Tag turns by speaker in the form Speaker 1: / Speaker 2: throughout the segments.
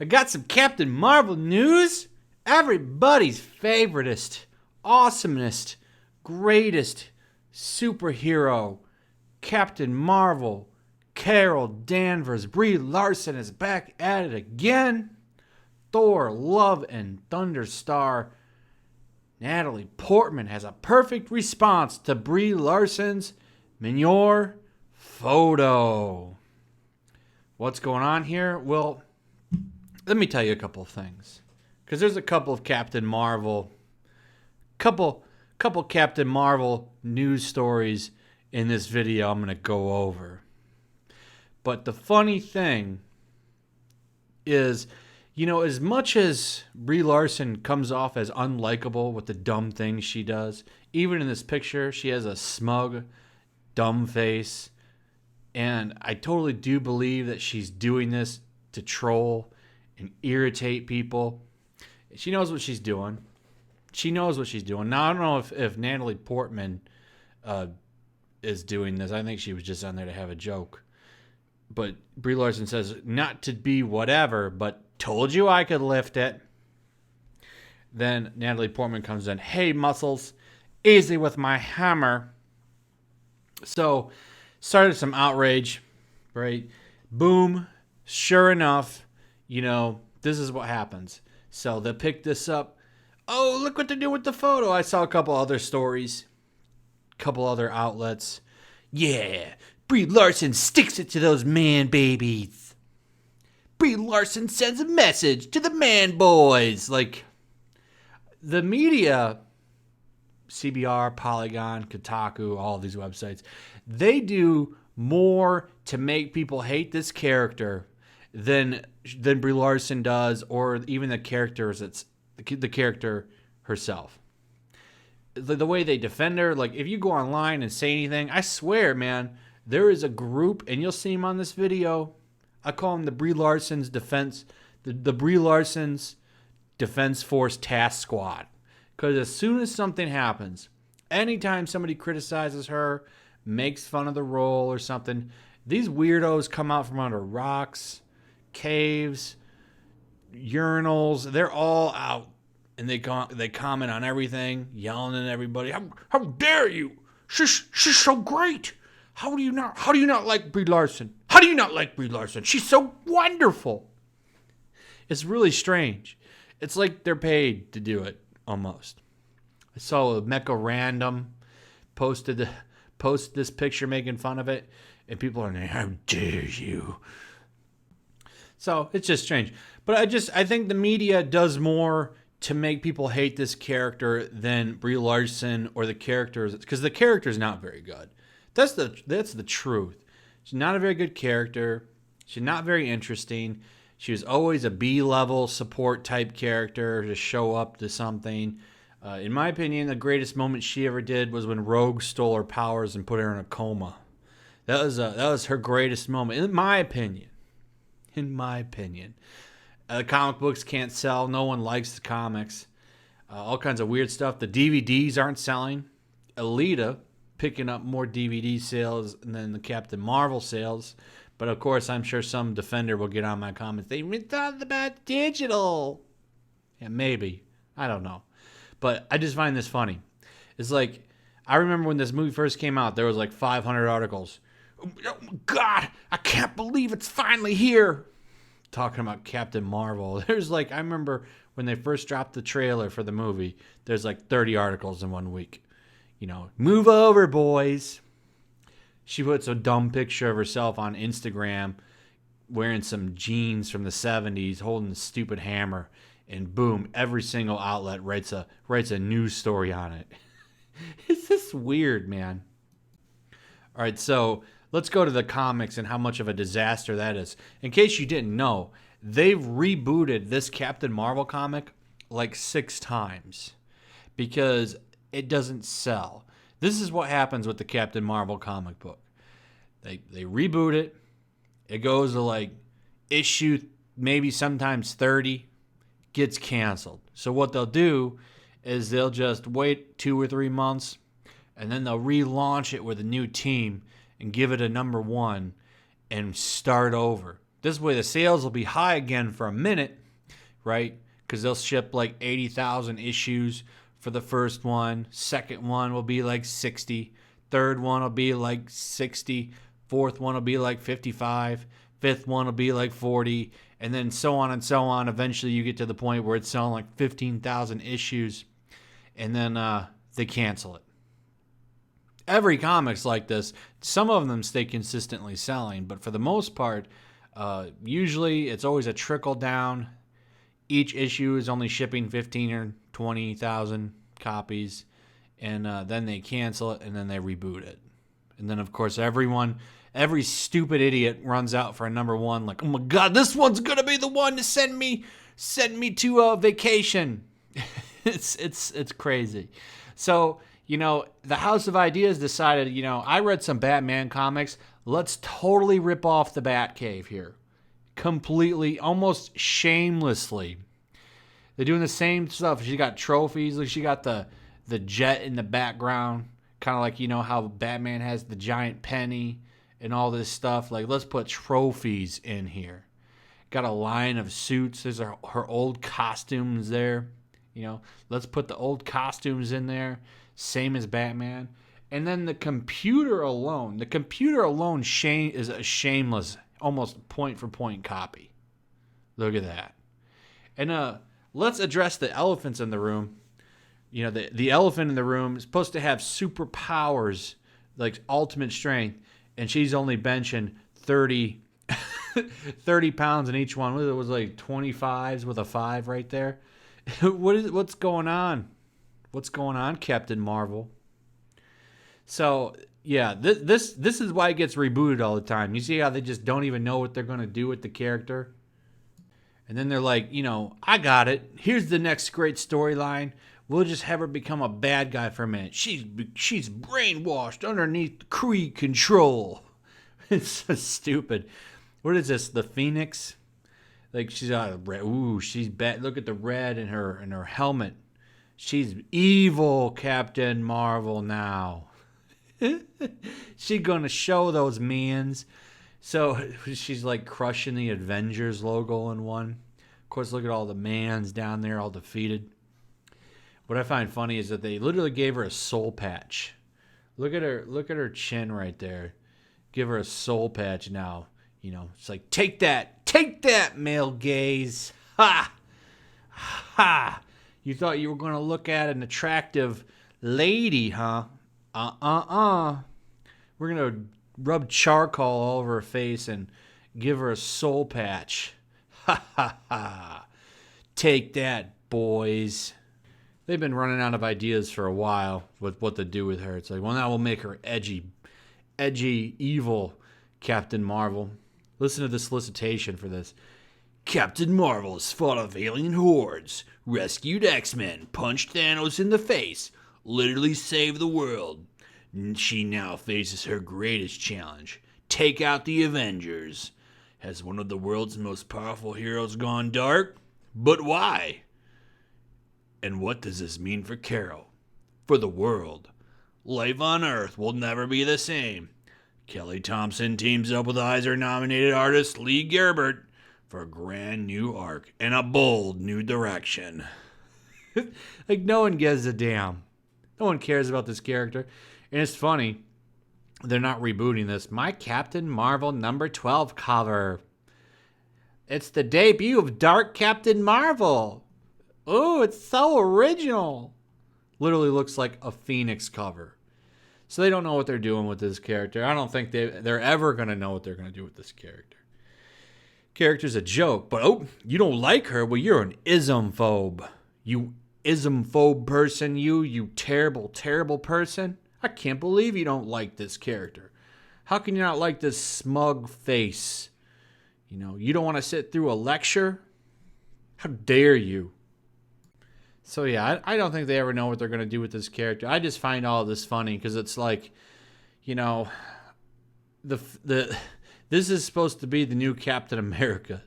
Speaker 1: I got some Captain Marvel news. Everybody's favoritist, awesomest, greatest superhero, Captain Marvel, Carol Danvers, Brie Larson is back at it again. Thor, Love and Thunder star Natalie Portman has a perfect response to Brie Larson's Manure photo. What's going on here? Well, let me tell you a couple of things. Because there's a couple of Captain Marvel Captain Marvel news stories in this video I'm going to go over. But the funny thing is, you know, as much as Brie Larson comes off as unlikable with the dumb things she does, even in this picture, she has a smug, dumb face. And I totally do believe that she's doing this to troll and irritate people. She knows what she's doing. Now, I don't know if Natalie Portman is doing this. I think she was just on there to have a joke. But Brie Larson says, not to be whatever, but told you I could lift it. Then Natalie Portman comes in, hey, muscles, easy with my hammer. So, started some outrage, right? Boom. Sure enough, you know, this is what happens. So they picked this up. Oh, look what they're doing with the photo. I saw a couple other stories, couple other outlets. Yeah, Brie Larson sticks it to those man babies. Brie Larson sends a message to the man boys. Like, the media, CBR, Polygon, Kotaku, all of these websites, they do more to make people hate this character than Brie Larson does, or even the characters. It's the character herself. The way they defend her, like if you go online and say anything, I swear, man, there is a group, and you'll see them on this video. I call them the Brie Larson's defense, the Brie Larson's Defense Force Task Squad. Because as soon as something happens, anytime somebody criticizes her, makes fun of the role or something, these weirdos come out from under rocks, caves, urinals. They're all out, and they comment on everything, yelling at everybody. How dare you? She's so great. How do you not like Brie Larson? How do you not like Brie Larson? She's so wonderful. It's really strange. It's like they're paid to do it almost. I saw a Mecha Random post this picture making fun of it, and people are like, how dare you? So it's just strange. But I think the media does more to make people hate this character than Brie Larson or the characters, because the character's not very good. That's the truth. She's not a very good character. She's not very interesting. She was always a B-level support type character to show up to something. In my opinion, the greatest moment she ever did was when Rogue stole her powers and put her in a coma. That was her greatest moment, in my opinion. The comic books can't sell. No one likes the comics. All kinds of weird stuff. The DVDs aren't selling. Alita picking up more DVD sales than the Captain Marvel sales. But of course, I'm sure some defender will get on my comments. They thought about digital. Yeah, maybe. I don't know. But I just find this funny. It's like, I remember when this movie first came out, there was like 500 articles. Oh God, I can't believe it's finally here. Talking about Captain Marvel. There's like, I remember when they first dropped the trailer for the movie, there's like 30 articles in 1 week. You know, move over, boys. She puts a dumb picture of herself on Instagram wearing some jeans from the 70s, holding a stupid hammer, and boom, every single outlet writes a news story on it. It's just weird, man. All right, so let's go to the comics and how much of a disaster that is. In case you didn't know, they've rebooted this Captain Marvel comic like 6 times because it doesn't sell. This is what happens with the Captain Marvel comic book. They reboot it. It goes to like issue maybe sometimes 30, gets canceled. So what they'll do is they'll just wait 2 or 3 months, and then they'll relaunch it with a new team and give it a number 1 and start over. This way the sales will be high again for a minute, right? Because they'll ship like 80,000 issues for the first one. Second one will be like 60. Third one will be like 60. Fourth one will be like 55. Fifth one will be like 40. And then so on and so on. Eventually you get to the point where it's selling like 15,000 issues. And then they cancel it. Every comic's like this. Some of them stay consistently selling. But for the most part, usually it's always a trickle down. Each issue is only shipping 15 or 20,000 copies, and then they cancel it, and then they reboot it. And then, of course, every stupid idiot runs out for a number one, like, oh my God, this one's gonna be the one to send me to a vacation. It's crazy. So, the House of Ideas decided, I read some Batman comics. Let's totally rip off the Batcave here. Completely, almost shamelessly. They're doing the same stuff. She got trophies. Like she got the jet in the background. Kind of like, how Batman has the giant penny and all this stuff. Like, let's put trophies in here. Got a line of suits. There's her old costumes there. Let's put the old costumes in there. Same as Batman. And then the computer alone is a shameless, almost point-for-point copy. Look at that. And let's address the elephants in the room. The elephant in the room is supposed to have superpowers, like ultimate strength, and she's only benching 30 pounds in each one. It was like 25s with a 5 right there. What's going on? What's going on, Captain Marvel? So, yeah, this is why it gets rebooted all the time. You see how they just don't even know what they're going to do with the character? And then they're like, I got it. Here's the next great storyline. We'll just have her become a bad guy for a minute. She's brainwashed underneath Kree control. It's so stupid. What is this? The Phoenix? Like she's out of red. Ooh, she's bad. Look at the red in her helmet. She's evil, Captain Marvel now. She's gonna show those mans. So she's like crushing the Avengers logo in one. Of course, look at all the mans down there, all defeated. What I find funny is that they literally gave her a soul patch. Look at her chin right there. Give her a soul patch now. It's like, take that, male gaze. Ha! Ha! You thought you were going to look at an attractive lady, huh? We're going to rub charcoal all over her face and give her a soul patch. Ha ha ha. Take that, boys. They've been running out of ideas for a while with what to do with her. It's like, well, now we'll make her edgy, evil Captain Marvel. Listen to the solicitation for this. Captain Marvel has fought off alien hordes, rescued X-Men, punched Thanos in the face, literally saved the world. She now faces her greatest challenge. Take out the Avengers. Has one of the world's most powerful heroes gone dark? But why? And what does this mean for Carol? For the world? Life on Earth will never be the same. Kelly Thompson teams up with Eisner-nominated artist Lee Gerbert for a grand new arc and a bold new direction. Like, no one gives a damn. No one cares about this character. And it's funny, they're not rebooting this. My Captain Marvel number 12 cover. It's the debut of Dark Captain Marvel. Oh, it's so original. Literally looks like a Phoenix cover. So they don't know what they're doing with this character. I don't think they're ever going to know what they're going to do with this character. Character's a joke, but you don't like her? Well, you're an ismphobe. You ismphobe person, you terrible, terrible person. I can't believe you don't like this character. How can you not like this smug face? You don't want to sit through a lecture? How dare you? So yeah, I don't think they ever know what they're going to do with this character. I just find all of this funny because it's like, this is supposed to be the new Captain America.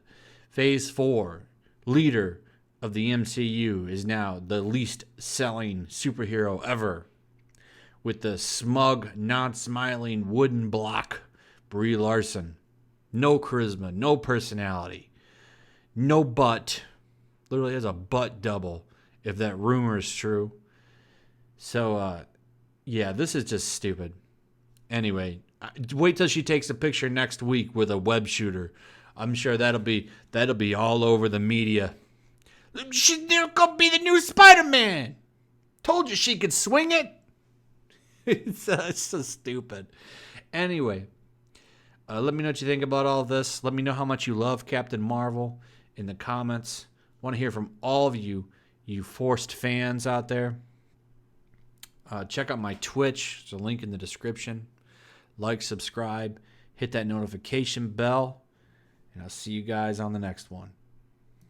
Speaker 1: Phase 4, leader of the MCU, is now the least selling superhero ever. With the smug, non-smiling wooden block, Brie Larson. No charisma, no personality, no butt. Literally has a butt double, if that rumor is true. So, yeah, this is just stupid. Anyway, wait till she takes a picture next week with a web shooter. I'm sure that'll be all over the media. She's gonna be the new Spider-Man. Told you she could swing it. It's so stupid. Anyway, let me know what you think about all this. Let me know how much you love Captain Marvel in the comments. Want to hear from all of you, you forced fans out there. Check out my Twitch. There's a link in the description. Like, subscribe, hit that notification bell, and I'll see you guys on the next one.